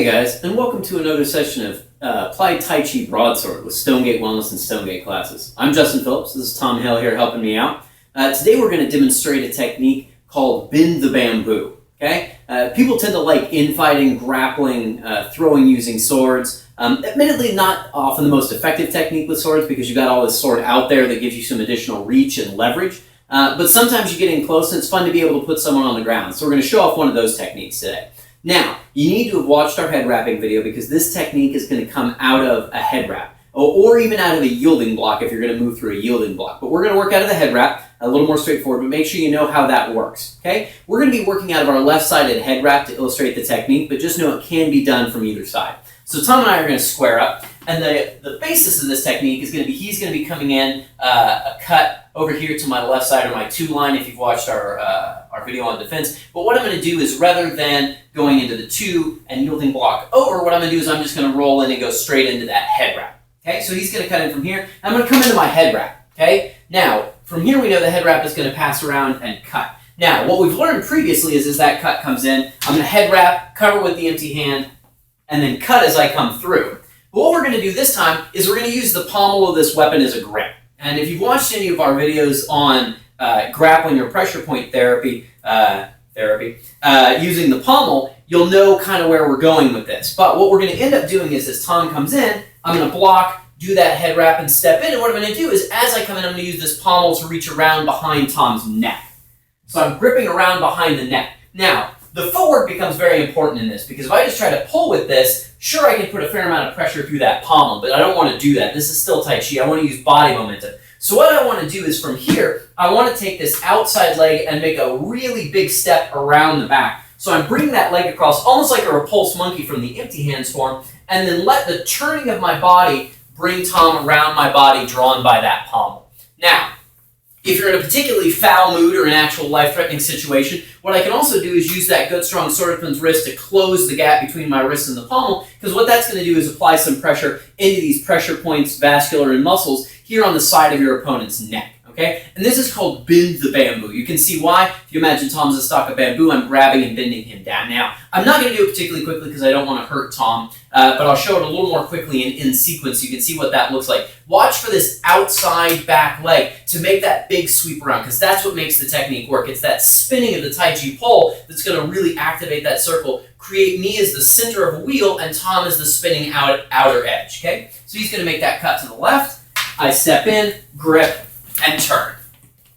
Hey guys, and welcome to another session of Applied Tai Chi Broadsword with Stonegate Wellness and Stonegate classes. I'm Justin Phillips. This is Tom Hale here helping me out. Today we're going to demonstrate a technique called bend the bamboo. Okay? People tend to like infighting, grappling, throwing using swords. Admittedly, not often the most effective technique with swords because you've got all this sword out there that gives you some additional reach and leverage. But sometimes you get in close and it's fun to be able to put someone on the ground. So we're going to show off one of those techniques today. Now, you need to have watched our head wrapping video because this technique is going to come out of a head wrap or even out of a yielding block if you're going to move through a yielding block. But we're going to work out of the head wrap, a little more straightforward, but make sure you know how that works, okay? We're going to be working out of our left-sided head wrap to illustrate the technique, but just know it can be done from either side. So Tom and I are going to square up, and the basis of this technique is going to be, he's going to be coming in a cut over here to my left side or my two line if you've watched our video on defense. But what I'm going to do is rather than going into the two and yielding block over, what I'm going to do is I'm just going to roll in and go straight into that head wrap. Okay, so he's going to cut in from here. I'm going to come into my head wrap. Okay, now from here we know the head wrap is going to pass around and cut. Now what we've learned previously is that cut comes in, I'm going to head wrap, cover with the empty hand, and then cut as I come through. But what we're going to do this time is we're going to use the pommel of this weapon as a grip. And if you've watched any of our videos on grappling or pressure point therapy, using the pommel, you'll know kind of where we're going with this. But what we're going to end up doing is as Tom comes in, I'm going to block, do that head wrap, and step in. And what I'm going to do is as I come in, I'm going to use this pommel to reach around behind Tom's neck. So I'm gripping around behind the neck. Now, the footwork becomes very important in this because if I just try to pull with this, sure I can put a fair amount of pressure through that pommel, but I don't want to do that. This is still Tai Chi. I want to use body momentum. So what I want to do is from here, I want to take this outside leg and make a really big step around the back. So I'm bringing that leg across almost like a repulsed monkey from the empty hands form, and then let the turning of my body bring Tom around my body drawn by that pommel. Now, if you're in a particularly foul mood or an actual life-threatening situation, what I can also do is use that good strong swordsman's wrist to close the gap between my wrist and the pommel, because what that's going to do is apply some pressure into these pressure points, vascular and muscles, here on the side of your opponent's neck. Okay? And this is called bend the bamboo. You can see why. If you imagine Tom's a stalk of bamboo, I'm grabbing and bending him down. Now, I'm not going to do it particularly quickly because I don't want to hurt Tom, but I'll show it a little more quickly in sequence so you can see what that looks like. Watch for this outside back leg to make that big sweep around because that's what makes the technique work. It's that spinning of the Tai Chi pole that's going to really activate that circle, create me as the center of a wheel and Tom as the spinning outer edge. Okay? So he's going to make that cut to the left. I step in, grip, and turn.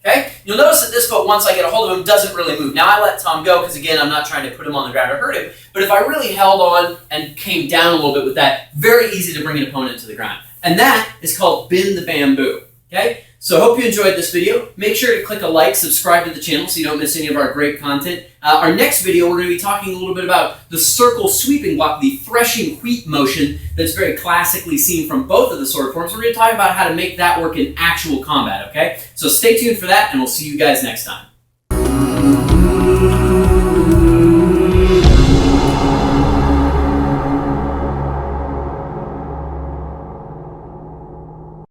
Okay? You'll notice that this foot, once I get a hold of him, doesn't really move. Now I let Tom go because, again, I'm not trying to put him on the ground or hurt him. But if I really held on and came down a little bit with that, very easy to bring an opponent to the ground. And that is called bend the bamboo. Okay? So I hope you enjoyed this video. Make sure to click a like, subscribe to the channel so you don't miss any of our great content. Our next video, we're going to be talking a little bit about the circle sweeping block, the threshing wheat motion that's very classically seen from both of the sword forms. We're going to talk about how to make that work in actual combat, okay? So stay tuned for that, and we'll see you guys next time.